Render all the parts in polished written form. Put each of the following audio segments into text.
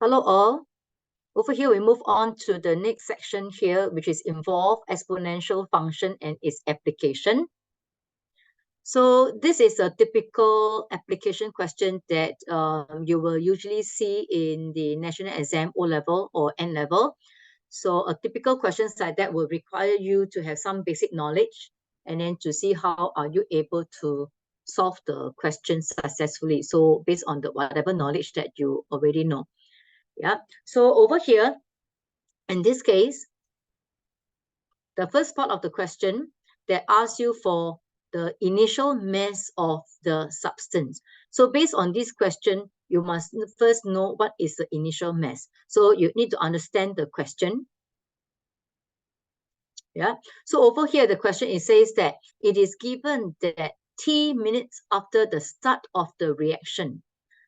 Hello all. Over here, we move on to the next section here, which is involve exponential function and its application. So this is a typical application question that you will usually see in the national exam O-level or N-level. So a typical questions like that will require you to have some basic knowledge and then to see how are you able to solve the question successfully. So based on the whatever knowledge that you already know. Yeah. So over here, in this case, the first part of the question that asks you for the initial mass of the substance. So based on this question, you must first know what is the initial mass. So you need to understand the question. Yeah. So over here, the question, it says that it is given that t minutes after the start of the reaction,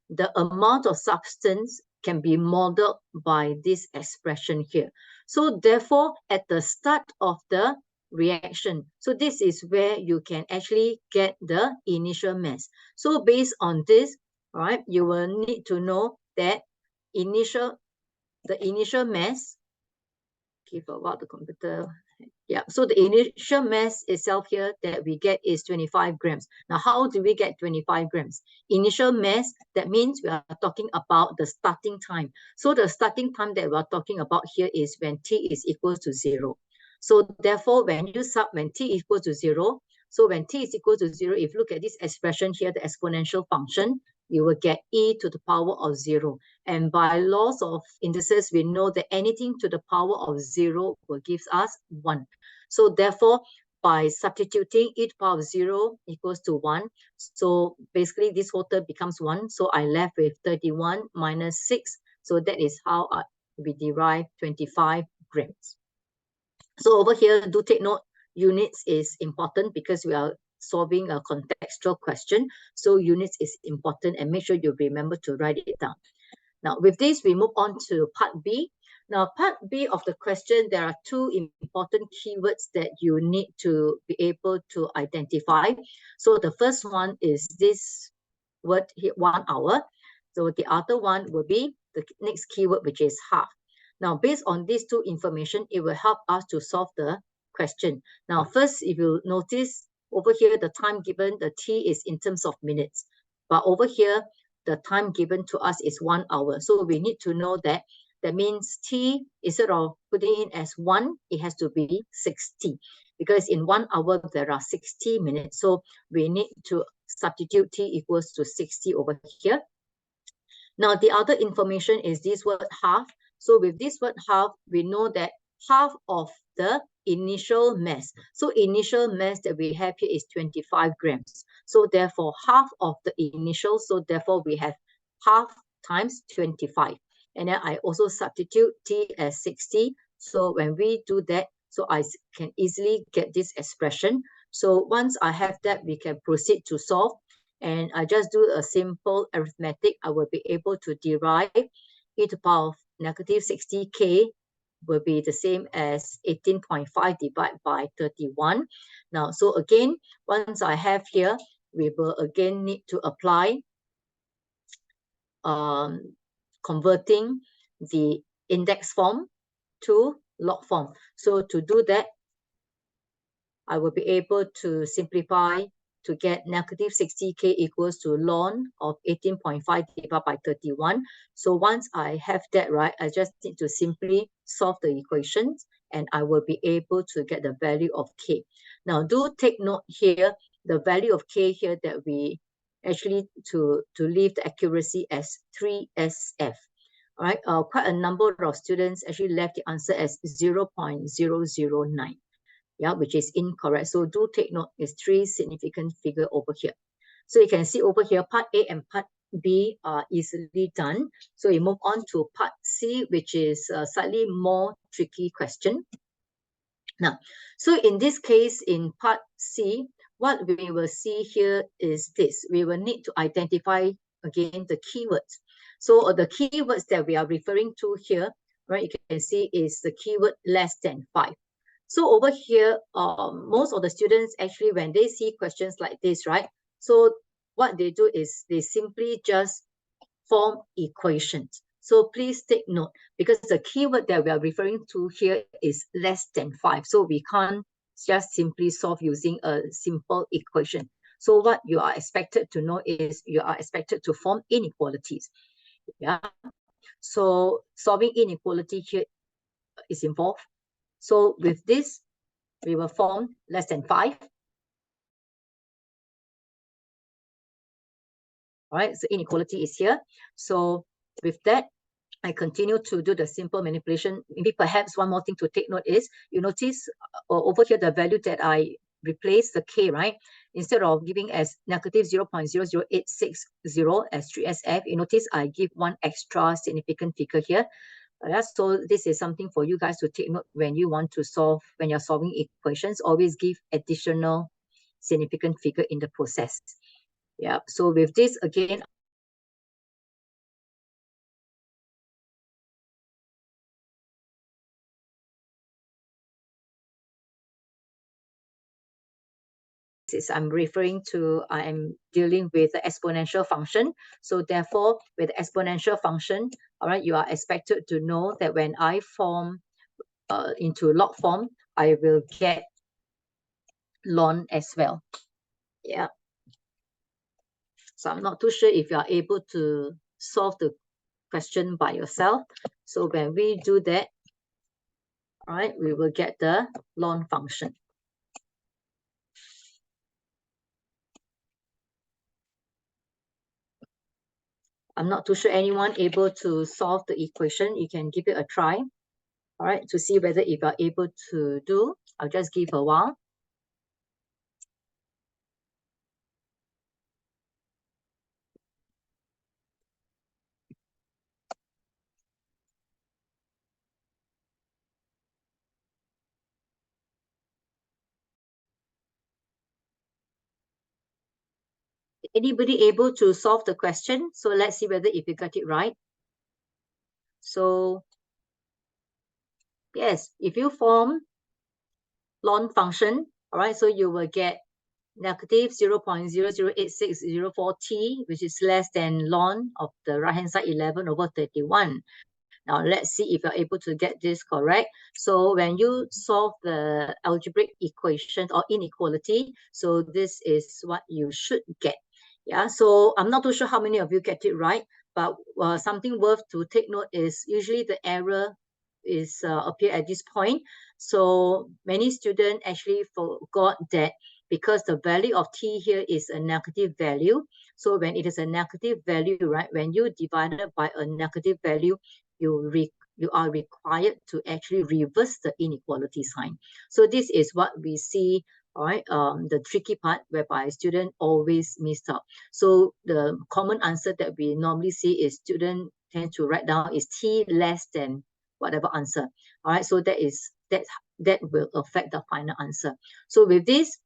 the amount of substance can be modeled by this expression here. So therefore, at the start of the reaction, so this is where you can actually get the initial mass. So based on this, right, you will need to know that the initial mass, give a while the computer. Yeah, so the initial mass itself here that we get is 25 grams. Now, how do we get 25 grams? Initial mass, that means we are talking about the starting time. So the starting time that we're talking about here is when t is equal to 0. So therefore, when t is equal to 0, so when t is equal to 0, if you look at this expression here, the exponential function, you will get e to the power of 0. And by laws of indices, we know that anything to the power of 0 will give us 1. So therefore, by substituting e to the power of 0 equals to 1, so basically this whole term becomes 1. So I left with 31 minus 6. So that is how we derive 25 grams. So over here, do take note, units is important because we are solving a contextual question. So units is important, and make sure you remember to write it down. Now, with this, we move on to part B. Now, part B of the question, there are two important keywords that you need to be able to identify. So the first one is this word here, 1 hour. So the other one will be the next keyword, which is half. Now, based on these two information, it will help us to solve the question. Now, first, if you notice over here, the time given, the t is in terms of minutes. But over here, the time given to us is 1 hour. So we need to know that means t, instead of putting in as 1, it has to be 60. Because in 1 hour, there are 60 minutes. So we need to substitute t equals to 60 over here. Now, the other information is this word half. So with this word half, we know that half of the initial mass. So initial mass that we have here is 25 grams. So therefore, half of the initial, so therefore we have half times 25. And then I also substitute t as 60. So when we do that, so I can easily get this expression. So once I have that, we can proceed to solve. And I just do a simple arithmetic, I will be able to derive e to the power of negative 60k will be the same as 18.5 divided by 31. Now, so again, once I have here, we will again need to apply converting the index form to log form. So to do that, I will be able to simplify to get negative 60k equals to ln of 18.5 divided by 31. So once I have that right, I just need to simply solve the equations and I will be able to get the value of k. Now do take note here, the value of k here that we actually to leave the accuracy as 3SF. All right, quite a number of students actually left the answer as 0.009. Yeah, which is incorrect. So do take note, it's 3 significant figure over here. So you can see over here, part A and part B are easily done. So we move on to part C, which is a slightly more tricky question. Now, so in this case, in part C, what we will see here is this. We will need to identify, again, the keywords. So the keywords that we are referring to here, right, you can see is the keyword less than 5. So over here, most of the students actually, when they see questions like this, right? So what they do is they simply just form equations. So please take note, because the keyword that we are referring to here is less than 5. So we can't just simply solve using a simple equation. So what you are expected to know is you are expected to form inequalities. Yeah. So solving inequality here is involved. So with this, we will form less than 5. All right, so inequality is here. So with that, I continue to do the simple manipulation. Maybe perhaps one more thing to take note is, you notice over here the value that I replace the k, right? Instead of giving as negative 0.00860 as 3SF, you notice I give one extra significant figure here. So this is something for you guys to take note when you want to solve, when you're solving equations, always give additional significant figure in the process. Yeah, so with this, again, I'm referring to, I am dealing with the exponential function. So therefore, with the exponential function, all right, you are expected to know that when I form into log form, I will get ln as well. Yeah. So I'm not too sure if you are able to solve the question by yourself. So when we do that, all right, we will get the ln function. I'm not too sure anyone able to solve the equation. You can give it a try, all right, to see whether if you're able to do. I'll just give a while. Anybody able to solve the question? So let's see whether if you got it right. So yes, if you form ln function, all right, so you will get negative 0.008604t, which is less than ln of the right-hand side 11 over 31. Now let's see if you're able to get this correct. So when you solve the algebraic equation or inequality, so this is what you should get. Yeah, so I'm not too sure how many of you get it right, but something worth to take note is usually the error is appear at this point. So many students actually forgot that because the value of t here is a negative value. So when it is a negative value, right, when you divide it by a negative value, you are required to actually reverse the inequality sign. So this is what we see, all right, the tricky part whereby student always miss out. So the common answer that we normally see is student tend to write down is t less than whatever answer. All right, so that will affect the final answer. So with this,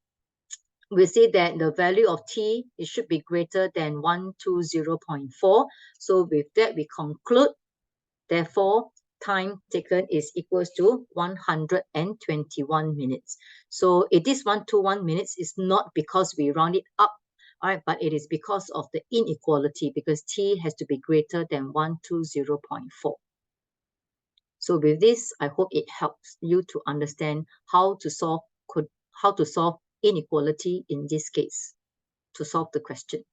we see that the value of t, it should be greater than 120.4. So with that, we conclude, therefore, time taken is equals to 121 minutes. So it is 121 minutes is not because we round it up, all right, but it is because of the inequality, because t has to be greater than 120.4. So with this, I hope it helps you to understand how to solve inequality in this case, to solve the question.